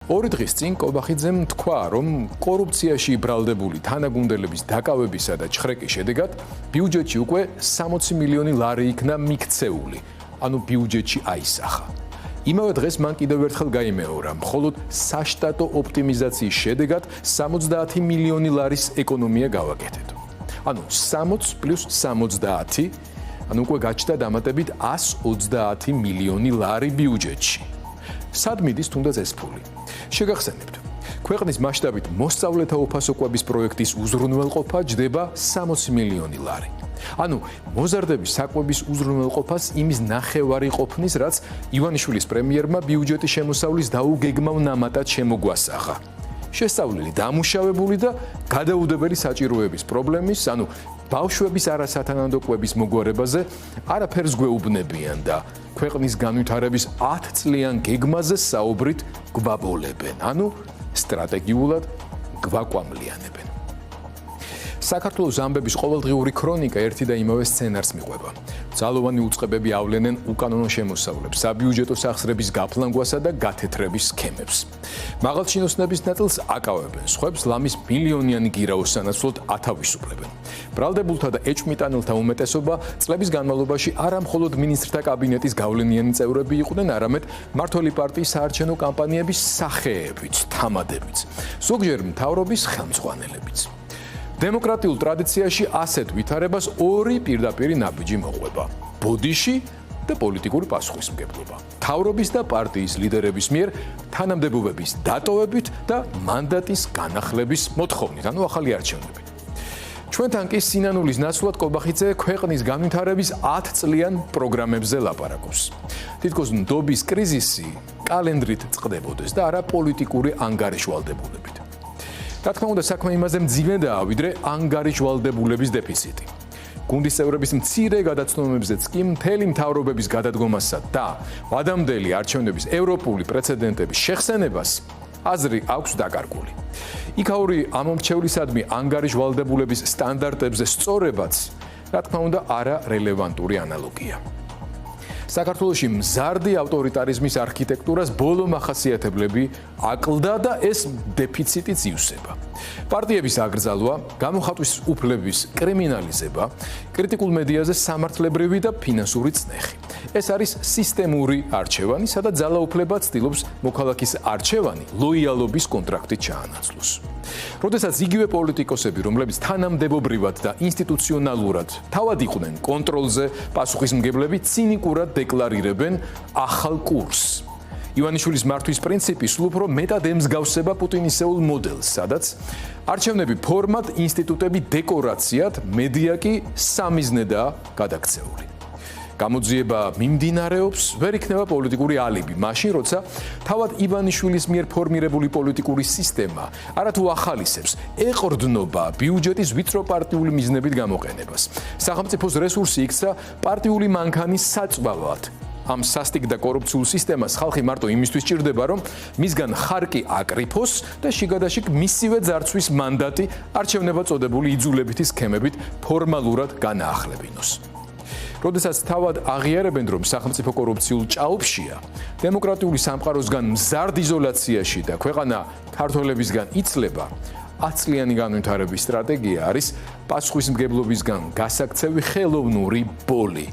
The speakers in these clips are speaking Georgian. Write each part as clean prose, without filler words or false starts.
2 დღის წინ კობახიძემ თქვა, რომ კორუფციაში იბრალდებული თანაგუნდელების დაკავებისა და ჩხრეკის შედეგად ბიუჯეტში უკვე 60 მილიონი ლარი იქნა მიქცეული, ანუ ბიუჯეტში აისახა. იმავე დღეს მან კიდევ ერთხელ გაიმეორა, მხოლოდ საშტატო ოპტიმიზაციის შედეგად 70 მილიონი ლარის ეკონომია გავაკეთეთ. ანუ 60 + 70, ანუ უკვე გაჩნდა დამატებით 130 მილიონი ლარი ბიუჯეტში. სად მიდის თუნდაც ეს ფული? შეგახსენებთ, ქვეყნის მასშტაბით მოსწავლეთა უფასოკვების პროექტის უზრუნველყოფა ჯდება 60 მილიონი ლარი. ანუ მოზარდების საკვების უზრუნველყოფას იმის ნახევარი ყოფნის, რაც ივანიშვილის პრემიერმა ბიუჯეტის შემოსავლის დაუგეგმავ ნამატად შემოგვასახა. შესწავლილი დამუშავებული და გადაუდებელი საჭიროების პრობლემის, ანუ ბავშვების არასათანადო კვების მოგვარებაზე არაფერს გვეუბნებიან და ქვეყნის განვითარების 10 წლიან გეგმაზე საუბრით გვაბოლებენ, ანუ სტრატეგიულად გვაკვამლიანებენ. საქართველოს ამბების ყოველდღიური ქრონიკა ერთი და იმავე სცენარს მიყვება. ძალოვანი უწყებები ავლენენ უკანონო შემოსავლებს, საბიუჯეტო სახსრების გაფლანგვასა და გათეთრების სქემებს. მაღალჩინოსნების ნაწილს აკავებენ, სხვებს ლამის მილიონიანი გირაოს სანაცვლოდ ათავისუფლებენ. ბრალდებულთა და ეჭვმიტანელთა უმეტესობა წლების განმავლობაში არა მხოლოდ მინისტრთა კაბინეტის გავლენიანი წევრები იყვნენ, არამედ მმართველი პარტიის საარჩევნო კამპანიების სახეებიც, თამადებიც, ზოგჯერ მთავრობის ხელმძღვანელებიც. დემოკრატიულ ტრადიციაში ასეთ ვითარებას 2 პირდაპირი ნაბიჯი მოყვება: ბოდიში და პოლიტიკური პასუხისმგებლობა. მთავრობის და პარტიის ლიდერების მიერ თანამდებობების დატოვებით და მანდატის განახლების მოთხოვნით, ანუ ახალი არჩევნებით. ჩვენთან კი სინანულის ნაცვლად კობახიძე ქვეყნის განვითარების 10 წლიან პროგრამებზე ლაპარაკობს. თითქოს ნდობის კრიზისი კალენდრით წყდებოდეს და არა პოლიტიკური ანგარიშვალდებულებით. რა თქმა უნდა, საქმე იმაზე მძიმედაა, ვიდრე ანგარიშვალდებულების დეფიციტი. გუნდის წევრების მცირე გადაცნობებზეც კი მთელი მთავრობების გადადგომასა და ვადამდელი არჩევნების ევროპული პრეცედენტების შეხსენებას აზრი აქვს დაკარგული. იქაური ამომრჩევლისადმი ანგარიშვალდებულების სტანდარტებზე სწორებაც, რა თქმა უნდა, არა რელევანტური ანალოგია. საქართველოში მზარდი ავტორიტარიზმის არქიტექტურას ბოლო მახასიათებლები აკლდა და ეს დეფიციტიც ივსება. პარტიების აკრძალვა, გამოხატვის უფლების კრიმინალიზება, კრიტიკულ მედიაზე სამართლებრივი და ფინანსური წნეხი. ეს არის სისტემური არჩევანი, სადაც ძალაუფლება ცდილობს მოქალაქის არჩევანი ლოიალობის კონტრაქტით ჩაანაცვლოს. როდესაც იგივე პოლიტიკოსები, რომლებიც თანამდებობრივად და ინსტიტუციონალურად თავად იყვნენ კონტროლზე პასუხისმგებლები, ცინიკურად დეკლარირებენ ახალ კურსს. ივანიშვილის მართვის პრინციპი სულ უფრო მეტად ემსგავსება პუტინისეულ მოდელს, სადაც არჩევნები ფორმად, ინსტიტუტები დეკორაციად, მედია კი სამიზნედაა გადაქცეული. გამოძიება მიმდინარეობს, ვერ იქნება პოლიტიკური ალიბი, მაშინ როცა თავად ივანიშვილის მიერ ფორმირებული პოლიტიკური სისტემა არათუ ახალისებს ეყრდნობა ბიუჯეტის ვიწრო პარტიული მიზნებით გამოყენებას. სახელმწიფოს რესურსი იქცა პარტიული მანქანის საწვავად. ამ სასტიკ და კორუფციულ სისტემას ხალხი მარტო იმისთვის ჭირდება, რომ მისგან ხარკი აკრიფოს და შიგადაშიგ მისივე ძარცვის მანდატი არჩევნებად წოდებული იძულებითი სქემებით ფორმალურად განაახლებინოს. როდესაც თავად აღიარებენ, რომ სახელმწიფო კორუფციულ ჭაობშია, დემოკრატიული სამყაროსგან მზარდ იზოლაციაში და ქვეყანა ქართველებისგან იცლება, 10 წლიანი განვითარების სტრატეგია არის პასუხისმგებლობისგან გასაქცევი ხელოვნური ბოლი.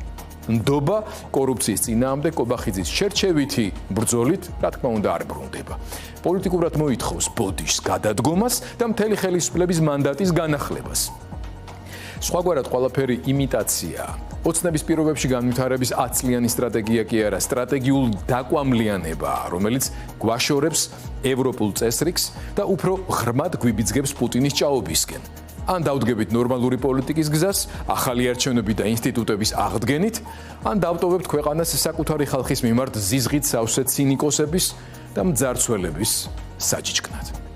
ნდობა კორუფციის წინააღმდეგ კობახიძის შერჩევითი ბრძოლით, რა თქმა უნდა, არ ბრუნდება. პოლიტიკურად მოითხოვს ბოდიშს გადადგომას და მთელი ხელისუფლების მანდატის განახლებას. სხვაგვარად ყველაფერი იმიტაციაა. ოცნების პირობებში განვითარების 10 წლიანი სტრატეგია კი არა, სტრატეგიულ დაკვამლიანებაა, რომელიც გვაშორებს ევროპულ წესრიგს და უფრო ღრმად გვიბიძგებს პუტინის ჭაობისკენ. ან დავდგებით ნორმალური პოლიტიკის გზას, ახალი არჩევნები და ინსტიტუტების აღდგენით, ან დავტოვებთ ქვეყანას საკუთარი ხალხის მიმართ ზიზღით სავსე ცინიკოსების და მძარცველების საჭიჭკნად.